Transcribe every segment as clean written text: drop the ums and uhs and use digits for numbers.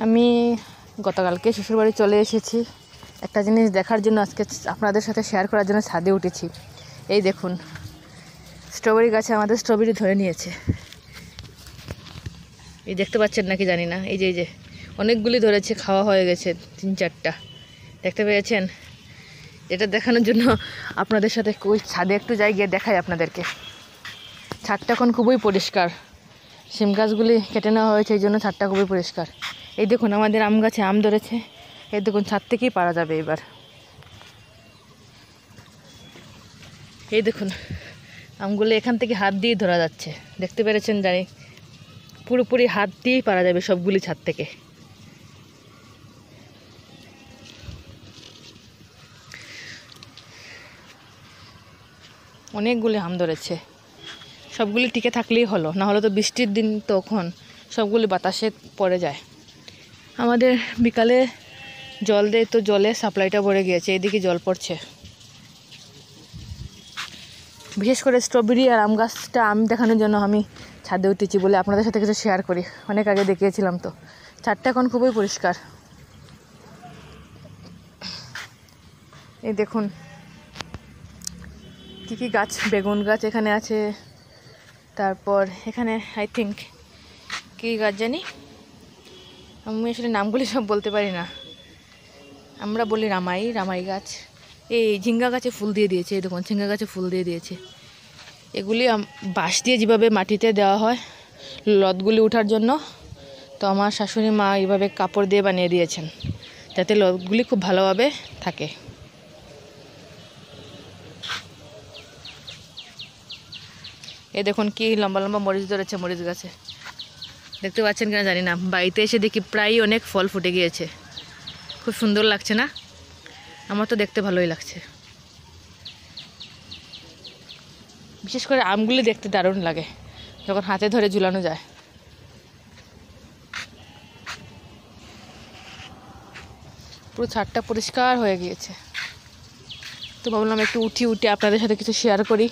আমি গতকালকে শ্বশুরবাড়ি চলে এসেছি। একটা জিনিস দেখার জন্য আজকে আপনাদের সাথে শেয়ার করার জন্য ছাদে উঠেছি। এই দেখুন, স্ট্রবেরি গাছে আমাদের স্ট্রবেরি ধরে নিয়েছে। এই দেখতে পাচ্ছেন নাকি জানি না, এই যে অনেকগুলি ধরেছে, খাওয়া হয়ে গেছে 3-4টা। দেখতে পেয়েছেন? এটা দেখানোর জন্য আপনাদের সাথে ওই ছাদে একটু যাই, গিয়ে দেখাই আপনাদেরকে। ছাদটা এখন খুবই পরিষ্কার, শিম গাছগুলি কেটে নেওয়া হয়েছে, এই জন্য ছাদটা খুবই পরিষ্কার। এই দেখুন, আমাদের আম গাছে আম ধরেছে। এই দেখুন, ছাদ থেকেই পারা যাবে এবার। এই দেখুন, আমগুলো এখান থেকে হাত দিয়ে ধরা যাচ্ছে, দেখতে পেরেছেন জানি। পুরোপুরি হাত দিয়েই পারা যাবে সবগুলি ছাদ থেকে। অনেকগুলি আম ধরেছে, সবগুলি টিকে থাকলেই হলো, না হলে তো বৃষ্টির দিন, তখন সবগুলি বাতাসে পড়ে যায়। আমাদের বিকালে জল দেয়, তো জলে সাপ্লাইটা ভরে গিয়েছে, এদিকে জল পড়ছে। বিশেষ করে স্ট্রবেরি আর আম গাছটা আম দেখানোর জন্য আমি ছাদে উঠেছি, বলে আপনাদের সাথে কিছু শেয়ার করি। অনেক আগে দেখিয়েছিলাম তো। ছাদটা এখন খুবই পরিষ্কার। এই দেখুন কী কী গাছ, বেগুন গাছ এখানে আছে। তারপর এখানে আই থিঙ্ক কী গাছ জানি, আমি আসলে নামগুলি সব বলতে পারি না। আমরা বলি রামাই গাছ। এই ঝিঙ্গা গাছে ফুল দিয়ে দিয়েছে, এই দেখুন ঝিঙ্গা গাছে ফুল দিয়ে দিয়েছে। এগুলি বাঁশ দিয়ে যেভাবে মাটিতে দেওয়া হয় লতগুলি ওঠার জন্য, তো আমার শাশুড়ি মা এইভাবে কাপড় দিয়ে বানিয়ে দিয়েছেন, যাতে লতগুলি খুব ভালোভাবে থাকে। এই দেখুন কি লম্বা লম্বা মরিচ ধরেছে মরিচ গাছে, দেখতে পাচ্ছেন কিনা জানি না। বাড়িতে এসে দেখি প্রায় অনেক ফল ফুটে গিয়েছে। খুব সুন্দর লাগছে না? আমার তো দেখতে ভালোই লাগছে। বিশেষ করে আমগুলি দেখতে দারুণ লাগে যখন হাতে ধরে ঝুলানো যায়। পুরো ছাদটা পরিষ্কার হয়ে গিয়েছে, তো ভাবলাম একটু উঠে আপনাদের সাথে কিছু শেয়ার করি।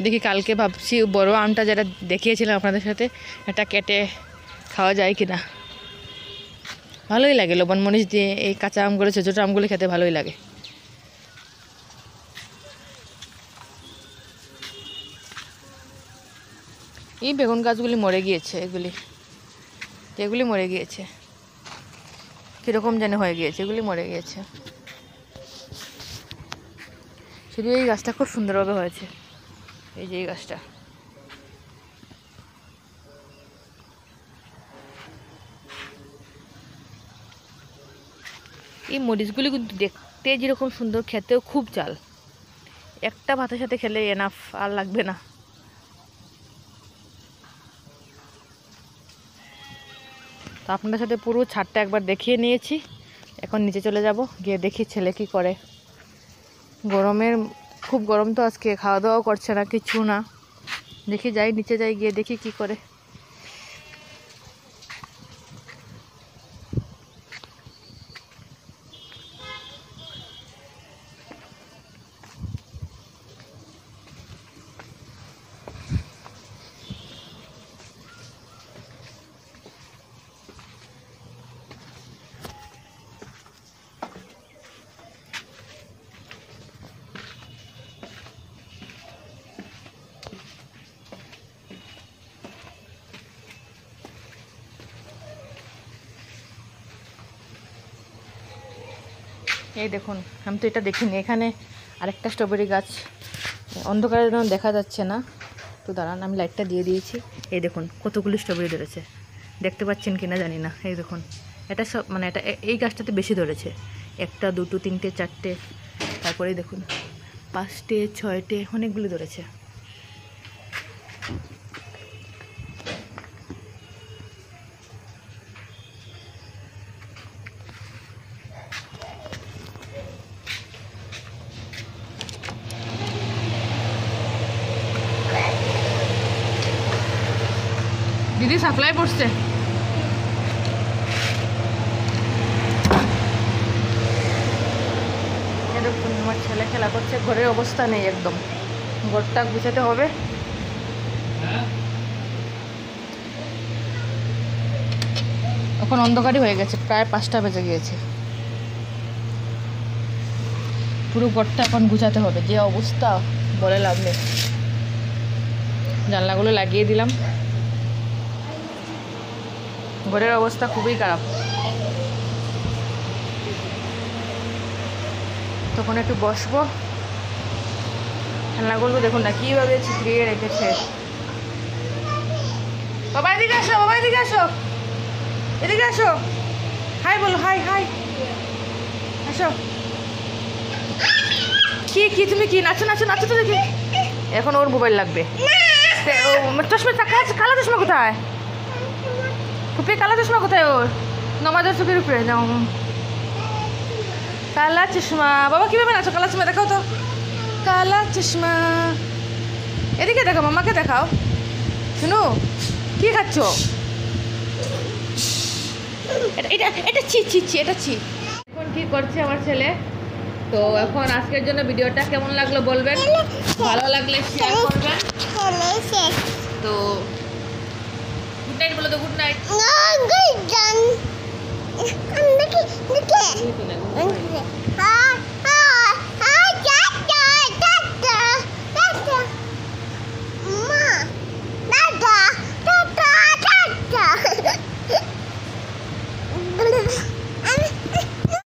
দেখি কালকে ভাবছি বড় আমটা যেটা দেখিয়েছিলাম আপনাদের সাথে, এটা কেটে খাওয়া যায় কিনা। ভালোই লাগে লবণ মরিচ দিয়ে। এই কাঁচা আমগুলো, ছোটো ছোটো আমগুলো খেতে ভালোই লাগে। এই বেগুন গাছগুলি মরে গিয়েছে, এগুলি মরে গিয়েছে, কীরকম যেন হয়ে গিয়েছে, এগুলি মরে গিয়েছে। শুধু এই গাছটা খুব সুন্দরভাবে হয়েছে, এই যে এই গাছটা। এই মরিচগুলি কিন্তু দেখতে যেরকম সুন্দর, খেতেও খুব চাল। একটা ভাতের সাথে খেলে এনাফ, আর লাগবে না। তো আপনাদের সাথে পুরো ছাদটা একবার দেখিয়ে নিয়েছি। এখন নিচে চলে যাব, গিয়ে দেখি ছেলে কি করে। খুব গরম তো আজকে, খাওয়া দাওয়াও করছে না, কিছু না। দেখি যাই, নিচে যাই, গিয়ে দেখি কি করে। এই দেখুন, আমি তো এটা দেখিনি। এখানে আরেকটা স্ট্রবেরি গাছ, অন্ধকারের জন্য দেখা যাচ্ছে না, তো দাঁড়ান আমি লাইটটা দিয়ে দিয়েছি। এই দেখুন কতগুলি স্ট্রবেরি ধরেছে, দেখতে পাচ্ছেন কিনা জানি না। এই দেখুন, এটা সব মানে এটা এই গাছটাতে বেশি ধরেছে। 1, 2, 3, 4, তারপরে দেখুন 5, 6, অনেকগুলি ধরেছে। দিদি সাপ্লাই পড়ছে। আমার ছেলে খেলা করছে, ঘরের অবস্থা নেই একদম, ঘরটা গুছাতে হবে। এখন অন্ধকারই হয়ে গেছে, প্রায় 5টা বেজে গিয়েছে। পুরো ঘরটা এখন গুছাতে হবে, যে অবস্থা বলে লাভ নেই। জানলাগুলো লাগিয়ে দিলাম, ঘরের অবস্থা খুবই খারাপ। তখন একটু বসবো। জানলাগুলো দেখুন না কীভাবে ছিটিয়ে রেখেছে। বাবা এদিকে আসো, বাবা এদিকে আসো, এদিকে আসো, হাই বলো, হাই হাই, আসো। কি কি তুমি কি নাচো নাচো নাচো তো দেখি। এখন ওর মোবাইল লাগবে। চশমা কালা চশমা কোথায়? টুপি কালা চশমা কোথায় ওর? নমাজের চোখের উপরে নাও কালা চশমা। বাবা কীভাবে নাচো কালা চশমা? দেখাও তো কালা চশমা। এদিকে দেখো, মামাকে দেখাও। শুনো কি খাচ্ছ? এটা এটা এটা ছি ছি ছি, এটা ছি। এখন কি করছে আমার ছেলে? তো এখন আজকের জন্য ভিডিওটা কেমন লাগলো বলবেন, ভালো লাগলে শেয়ার করবেন। তো গুড নাইট বলো তো, গুড নাইট।